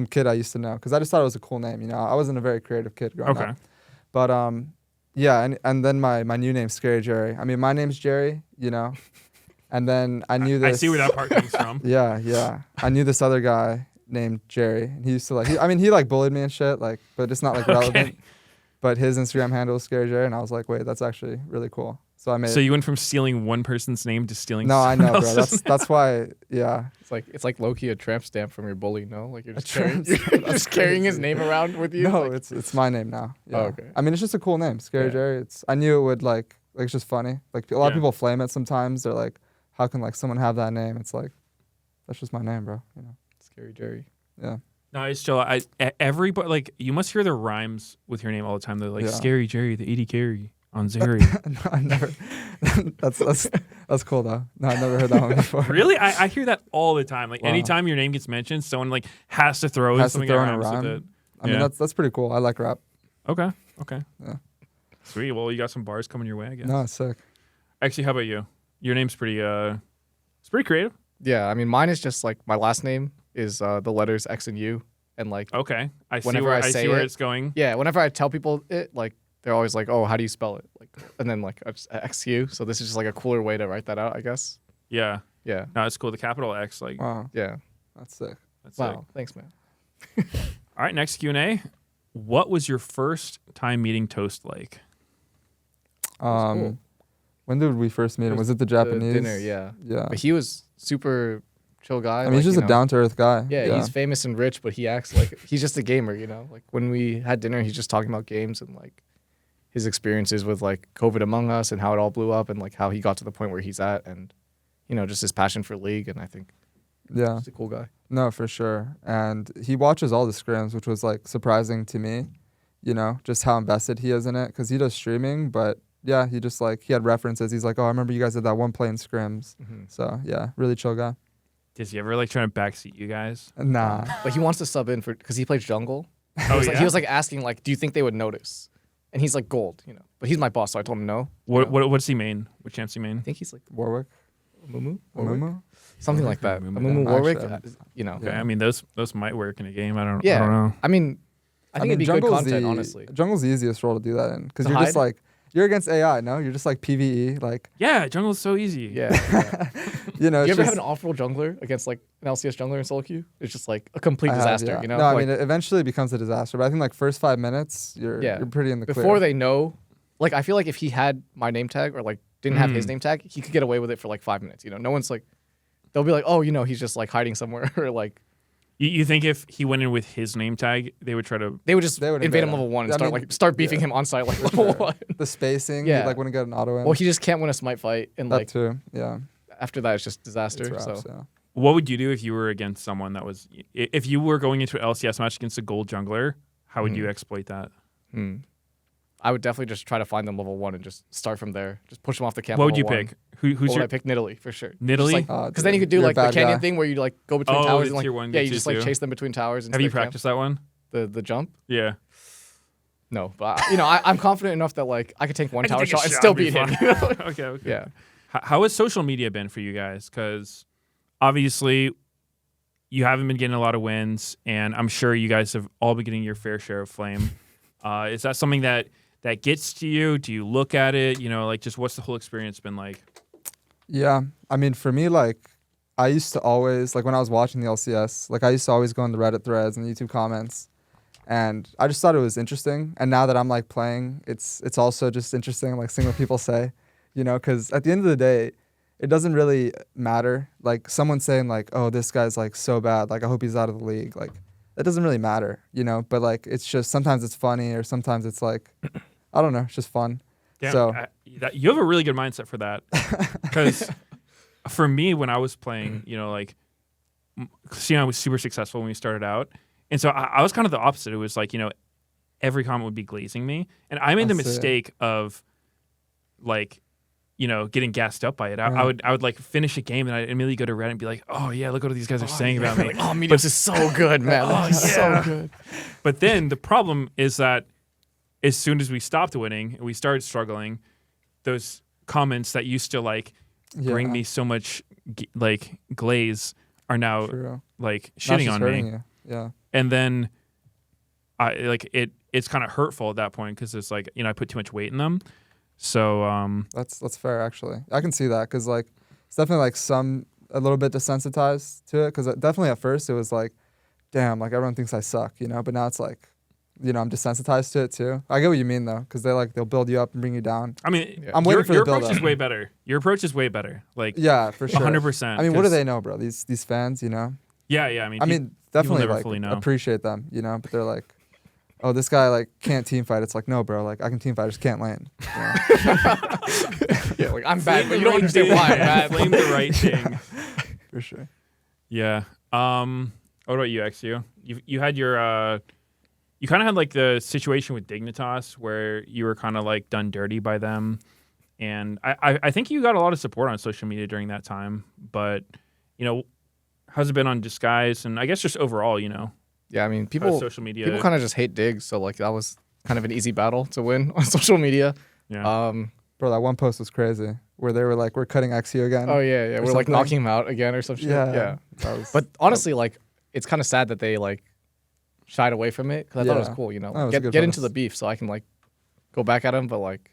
kid I used to know because I just thought it was a cool name. You know, I wasn't a very creative kid growing Okay. up. But yeah, and then my new name, ScaryJerry. I mean, my name's Jerry. You know, And then I knew I this. see where that part comes from. Yeah. I knew this other guy named Jerry. And he used to he like bullied me and shit, like, but it's not like relevant. But his Instagram handle is ScaryJerry, and I was like, wait, that's actually really cool. So I made. So you went from stealing one person's name to stealing. No, I someone know, bro. else's That's why. Yeah. It's like Loki, a tramp stamp from your bully. No, like you're A just carrying, tramp you're stamp. just carrying his name around with you. No, like, it's my name now. Yeah. Oh, okay. I mean, it's just a cool name, ScaryJerry. It's I knew it would like it's just funny. Like a lot of Yeah. people flame it sometimes. They're like, how can like someone have that name? It's like, that's just my name, bro. You know. ScaryJerry. Yeah. No, it's chill. Everybody like you must hear the rhymes with your name all the time. They're like Yeah. Scary Jerry, the 80 carry on Zeri. No, I never. that's cool though. No, I never heard that one before. Really, I hear that all the time. Like Wow. anytime your name gets mentioned, someone like has to throw in Has to something throw that in a rhymes with rhyme. it. I mean, Yeah. that's pretty cool. I like rap. Okay. Yeah. Sweet. Well, you got some bars coming your way, I guess. No, it's sick. Actually, how about you? Your name's pretty it's pretty creative. Yeah, I mean, mine is just like my last name is the letters X and U, and like Okay. I see Whenever where I I say see where it- it's going. yeah, whenever I tell people it, like they're always like, oh, how do you spell it? Like, and then like I just XU. So this is just like a cooler way to write that out, I guess. Yeah. Yeah, No, it's cool. The capital X, like Wow, yeah. that's sick. that's Wow, sick. thanks, man. All right, next Q&A. What was your first time meeting Toast like? cool. When did we first meet him? It Was it the The Japanese dinner, yeah. Yeah. But he was super chill guy. I mean, he's just a down to earth guy. Yeah, he's famous and rich, but he acts like he's just a gamer, you know? Like when we had dinner, he's just talking about games and like his experiences with like COVID Among Us and how it all blew up and like how he got to the point where he's at and, you know, just his passion for League. And I think Yeah. he's a cool guy. No, for sure. And he watches all the scrims, which was like surprising to me, you know, just how invested he is in it. Because he does streaming, but yeah, he just like, he had references. He's like, oh, I remember you guys did that one play in scrims. So yeah, really chill guy. Does he ever like trying to backseat you guys? Nah. But he wants to sub in for because he plays jungle. Oh, He was like asking like, do you think they would notice? And he's like gold, you know. But he's my boss, so I told him no. What You know? what's he main? What champs he I main? think he's like Warwick. Mumu, Amumu? something like that. Amumu. Amumu Yeah, Warwick, actually, you know. Okay, Yeah. I mean those might work in a game. I don't Yeah. know. I mean, I think it'd be good jungle's content, the, honestly. Jungle's the easiest role to do that in. Because To you're just hide? like, you're against AI, no? You're just like PvE. Like, Yeah, jungle is so easy. Yeah. yeah. you know, you it's ever just, have an off-roll jungler against like an LCS jungler in solo queue? It's just like a complete I have, disaster, yeah. you know? No, I Like, mean, eventually it becomes a disaster. But I think like first 5 minutes, you're pretty in the clear. before they know, like I feel like if he had my name tag or like didn't have his name tag, he could get away with it for like 5 minutes. You know, no one's like, they'll be like, oh, you know, he's just like hiding somewhere or like You think if he went in with his name tag, they would try to? they would just They would invade invade him him. level 1 and I start mean, like start beefing yeah. him on site like For level sure. 1. The spacing, Yeah. you like wouldn't get an auto in. Well, he just can't win a smite fight and that like too. Yeah. after that it's just disaster. It's raps, so yeah. What would you do if you were against someone that was? If you were going into an LCS match against a gold jungler, how would you exploit that? I would definitely just try to find them level 1 and just start from there. Just push them off the camp. What would you level 1. pick? Who's What would your I pick? Nidalee for sure. Nidalee? Because then you could do You're a like the bad canyon guy. thing where you like go between Oh, towers the and like tier 1, yeah, tier you just like 2. chase them between towers. And Have you practiced that one? the jump? Yeah. No, but you know I'm confident enough that like I could take one I can tower take a shot and shot still and be beat him. fine. you know? Okay. Yeah. How has social media been for you guys? Because obviously you haven't been getting a lot of wins, and I'm sure you guys have all been getting your fair share of flame. Is that something that gets to you? Do you look at it? You know, like just what's the whole experience been like? Yeah. I mean, for me, like, I used to always, like, when I was watching the LCS, like, I used to always go in the Reddit threads and YouTube comments. And I just thought it was interesting. And now that I'm, like, playing, it's also just interesting, like, seeing what people say, you know, because at the end of the day, it doesn't really matter. Like, someone saying, like, oh, this guy's, like, so bad. Like, I hope he's out of the league. Like, that doesn't really matter, you know? But, like, it's just, sometimes it's funny or sometimes it's, like, I don't know, it's just fun. Damn, So you have a really good mindset for that. Because for me, when I was playing, you know, like, Cena was super successful when we started out. And so I was kind of the opposite. It was like, you know, every comment would be glazing me. And I made the I see. mistake of, like, you know, getting gassed up by it. I Right. would like finish a game and I'd immediately go to Reddit and be like, oh, yeah, look what these guys are saying about me. Like, oh, Meteos is so good, man. Oh, This is yeah. so good. But then the problem is that as soon as we stopped winning and we started struggling, those comments that used to like bring Yeah. me so much like glaze are now True. like Now it's shitting just on hurting me. you. Yeah. And then I like it's kind of hurtful at that point because it's like, you know, I put too much weight in them. So That's fair, actually. I can see that because, like, it's definitely like a little bit desensitized to it, because definitely at first it was like, damn, like everyone thinks I suck, you know. But now it's like, you know, I'm desensitized to it too. I get what you mean though, because they'll build you up and bring you down. I mean, Yeah. I'm waiting for your the build approach is up. way better. Your approach is way better. Like Yeah, for sure. 100%. I mean, what do they know, bro? These fans, you know. Yeah. I mean, Definitely never like fully know. appreciate them, you know. But they're like, oh, this guy like can't team fight. It's like, no, bro, like I can team fight, I just can't lane. You know? Yeah, like I'm bad, Flame but the you don't right understand thing. why I'm bad. Flame the right thing. For sure. Yeah. What about you, eXyu? You had your you kind of had like the situation with Dignitas where you were kind of like done dirty by them, and I think you got a lot of support on social media during that time. But you know, how's it been on Disguise, and I guess just overall, you know, Yeah, I mean, how's people social media. kind of just hate Dig, so like that was kind of an easy battle to win on social media. Yeah. Bro, that one post was crazy where they were like, we're cutting eXyu again. Oh yeah, we're like something. knocking him out again or some shit. Yeah. That was, But honestly, like it's kind of sad that they like shied away from it because I thought it was Yeah. cool. You know, No, it was a good get into post. the beef so I can like go back at him. But like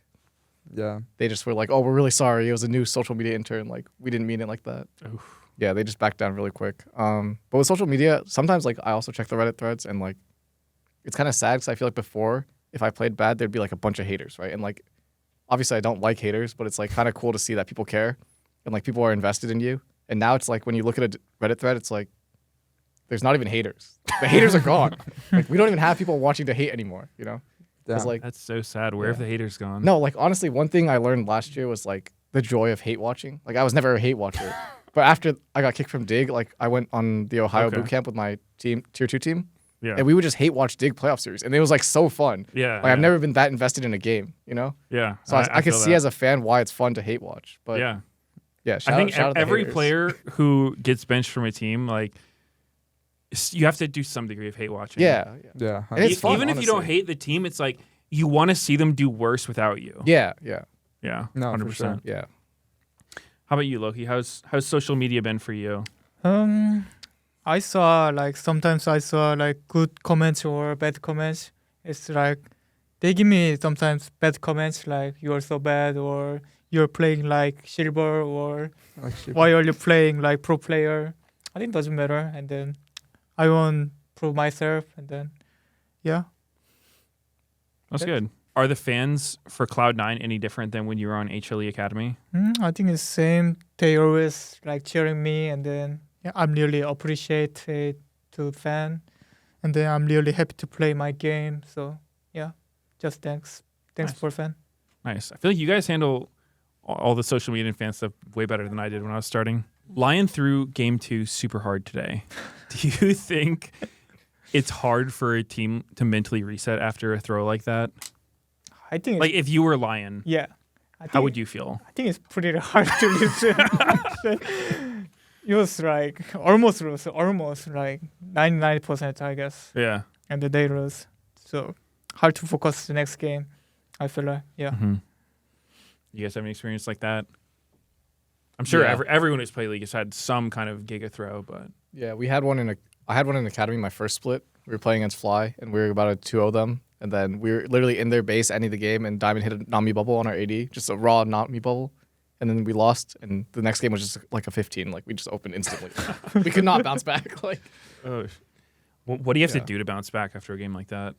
yeah. they just were like, oh, we're really sorry. It was a new social media intern. Like we didn't mean it like that. Oof. Yeah, they just backed down really quick. But with social media, sometimes like I also check the Reddit threads and like it's kind of sad because I feel like before if I played bad, there'd be like a bunch of haters, right? And like obviously I don't like haters, but it's like kind of cool to see that people care and like people are invested in you. And now it's like when you look at a Reddit thread, it's like there's not even haters. The haters are gone. Like we don't even have people watching to hate anymore. You know, Damn. it's like That's so sad. Where have the haters gone? no, like honestly, one thing I learned last year was like the joy of hate watching. Like I was never a hate watcher, but after I got kicked from Dig, like I went on the Ohio Okay. boot camp with my team, tier 2 team, Yeah. and we would just hate watch Dig playoff series, and it was like so fun. Yeah. Like I've never been that invested in a game, you know. Yeah. So I could feel see that. as a fan why it's fun to hate watch. But Yeah. yeah, I think shout out the every haters. player who gets benched from a team, like, you have to do some degree of hate watching. Yeah, Yeah. And it's fun, Even if you don't honestly. hate the team, it's like you want to see them do worse without you. yeah. Yeah. No, for 100%. sure. Yeah. How about you, Loki? How's social media been for you? I saw like sometimes I saw like good comments or bad comments. It's like they give me sometimes bad comments like you're so bad or you're playing like silver or Like sheep. why are you playing like pro player? I think it doesn't matter. And then I want to prove myself. And then yeah. That's good. Are the fans for Cloud9 any different than when you were on HLE Academy? I think it's same. They always like cheering me, and then yeah, I'm really appreciate it to fan, and then I'm really happy to play my game. So yeah, just thanks Nice. for fan. Nice. I feel like you guys handle all the social media and fan stuff way better than I did when I was starting. LYON threw game 2 super hard today. Do you think it's hard for a team to mentally reset after a throw like that? I think Like if you were LYON, yeah. I think how would you feel? I think it's pretty hard to lose. It was like almost lose, almost like 99%, I guess, Yeah. and the day lose. So hard to focus the next game. I feel like yeah. Mm-hmm. You guys have any experience like that? I'm sure Yeah. everyone who's played League has had some kind of giga throw, but Yeah, I had one in academy my first split. We were playing against Fly, and we were about to 2-0 them. And then we were literally in their base ending the game, and Diamond hit a not me bubble on our AD, just a raw not me bubble. And then we lost, and the next game was just like a 15. Like we just opened instantly. We could not bounce back. Like what do you have to Yeah. do to bounce back after a game like that?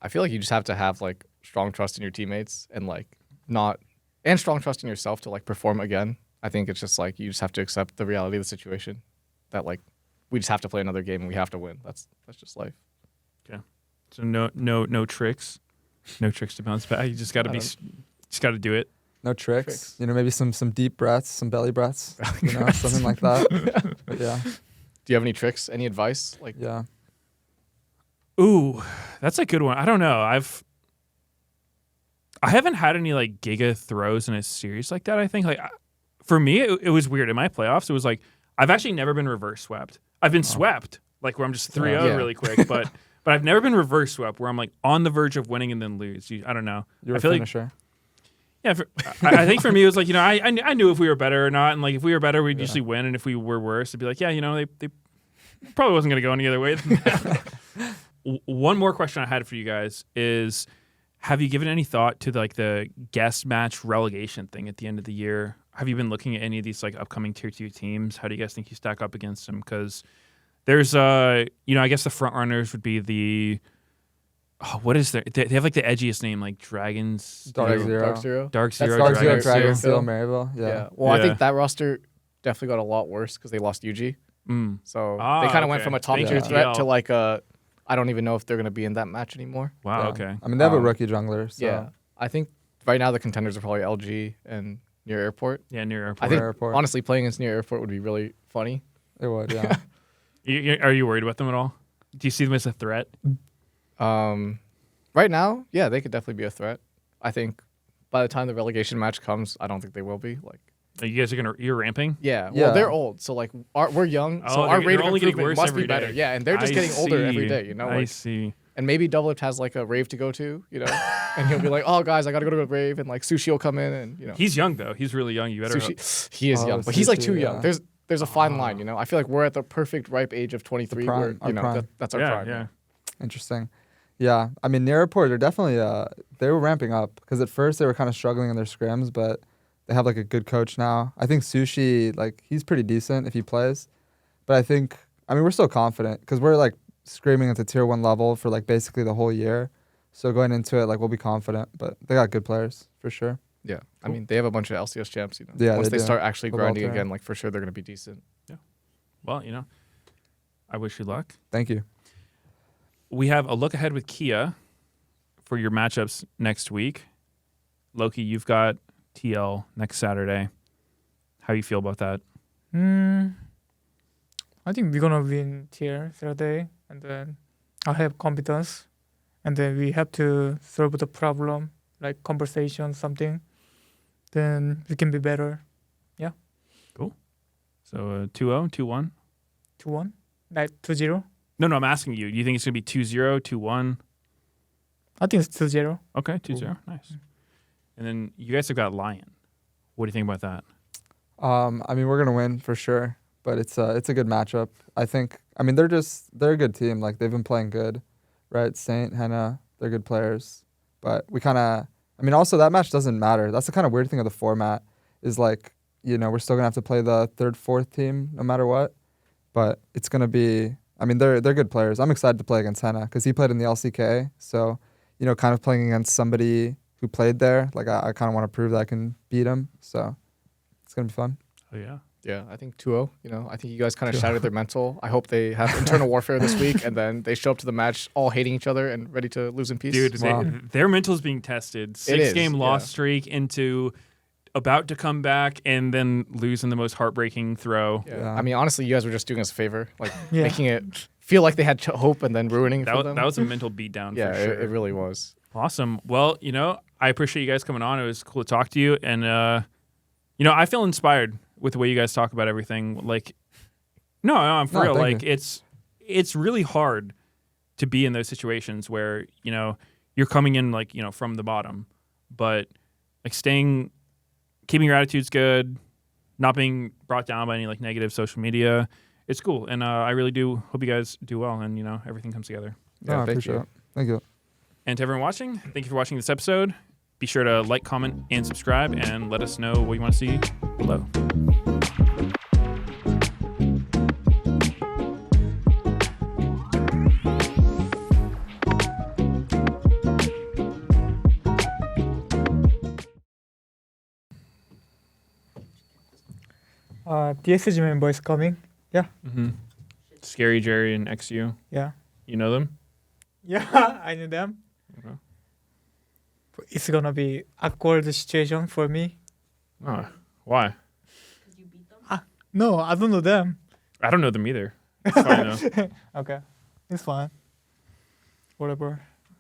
I feel like you just have to have like strong trust in your teammates and strong trust in yourself to like perform again. I think it's just like you just have to accept the reality of the situation that like we just have to play another game and we have to win. That's just life. So no tricks, no tricks to bounce back. You just got to just got to do it. No tricks. Tricks. You know, maybe some deep breaths, some belly breaths. You know, something like that. But yeah, Do you have any tricks? Any advice? Like yeah. Ooh, that's a good one. I don't know. I haven't had any like giga throws in a series like that. I think for me it was weird in my playoffs. It was like I've actually never been reverse swept. I've been swept like where I'm just 3-0 Yeah. really quick, but I've never been reverse swept where I'm like on the verge of winning and then lose. I don't know. You're I a feel like finisher. yeah, I think for me it was like I knew if we were better or not, and like if we were better we'd usually win, and if we were worse it'd be like they probably wasn't gonna go any other way than that. One more question I had for you guys is, Have you given any thought to like the guest match relegation thing at the end of the year? Have you been looking at any of these like upcoming tier 2 teams? How do you guys think you stack up against them? Because there's I guess the front runners would be the what is their? They have like the edgiest name, like Dragons. Dark Zero. Dark Zero. Dark Zero. Dark Zero, Dragon Dragon Steel. Steel, Maryville. Yeah. Well, I Yeah. think that roster definitely got a lot worse because they lost UG. Mm. So Ah, they kind of went okay. from a top Thank tier you, threat TL. to like a. I don't even know if they're going to be in that match anymore. Wow. Yeah. Okay. I mean, they have a Um, rookie jungler. So. Yeah. I think right now the contenders are probably LG and Near Airport. Yeah, near airport. I think Airport. honestly playing against Near Airport would be really funny. It would, yeah. Are you worried about them at all? Do you see them as a threat? Right now, yeah, they could definitely be a threat. I think by the time the relegation match comes, I don't think they will be. Like, You guys are you're ramping. yeah, well, Yeah. they're old, so like we're young, so Oh, our they're rate of only getting improvement worse must be every better. day. Yeah, and they're just I getting older every see. day. You know, I like, see. and maybe Doublelift has like a rave to go to. You know, and he'll be like, "Oh, guys, I gotta go to a rave," and like Sushi will come in, and you know, He's young though. He's really young. You better. Sushi, he is Oh, young, but he's like Sushi, too young. yeah. There's a fine line. You know, I feel like we're at the perfect ripe age of 23, prime, where our you know prime. that's our Yeah. prime. Yeah. Interesting. Yeah. I mean, Near Airport, they're definitely, they were ramping up because at first they were kind of struggling in their scrims, but they have like a good coach now. I think Sushi, like, he's pretty decent if he plays. But I think, I mean, we're still confident because we're like screaming at the tier 1 level for like basically the whole year. So going into it, like, we'll be confident, but they got good players for sure. Yeah, I mean they have a bunch of LCS champs. You know, Yeah, once they they do. start actually Football grinding player. again, like for sure they're gonna be decent. Well, I wish you luck. Thank you. We have a look ahead with Kia for your matchups next week. Loki, you've got TL next Saturday. How you feel about that? I think we're gonna win tier Saturday, and then I have confidence, and then we have to solve the problem, like conversation, something. Then we can be better. So 2-0, 2-1? 2-1, like 2-0. No, I'm asking you. Do you think it's going to be 2-0, 2-1? I think it's 2-0. Okay, 2-0. Nice. And then you guys have got LYON. What do you think about that? I mean, we're gonna win for sure, but it's a good matchup. I think. I mean, they're a good team. Like, they've been playing good, right? Saint, Henna, they're good players. But we kind of. I mean, also that match doesn't matter. That's the kind of weird thing of the format is like, we're still gonna have to play the 3rd, 4th team no matter what. But it's gonna be. I mean, they're good players. I'm excited to play against Henna because he played in the LCK. So, kind of playing against somebody who played there. Like, I kind of want to prove that I can beat him. So. It's going to be fun. Oh, yeah. Yeah, I think 2-0. I think you guys kind of shattered their mental. I hope they have internal warfare this week, and then they show up to the match all hating each other and ready to lose in peace. Dude, Wow. their mental's being tested. It is, 6-game loss yeah. streak into about to come back and then lose in the most heartbreaking throw. Yeah. Yeah. I mean, honestly, you guys were just doing us a favor, like Yeah. making it feel like they had hope and then ruining it That for was, them. that was a mental beatdown yeah, for sure. it really was. Awesome. Well, I appreciate you guys coming on. It was cool to talk to you. And, I feel inspired with the way you guys talk about everything. Like, no, I'm for real. thank Like, it's really hard to be in those situations where, you're coming in, like, from the bottom. But, like, keeping your attitudes good, not being brought down by any, like, negative social media. It's cool. And I really do hope you guys do well and, everything comes together. No, Yeah, I thank appreciate you. it. Thank you. And to everyone watching, thank you for watching this episode. Be sure to like, comment, and subscribe, and let us know what you want to see below. DSG member is coming. Mm-hmm. ScaryJerry and eXyu. Yeah. You know them? Yeah, I know them. Okay. It's gonna be awkward situation for me. Oh, why? No, I don't know them. I don't know them either. It's fine, though. Okay, it's fine. Whatever.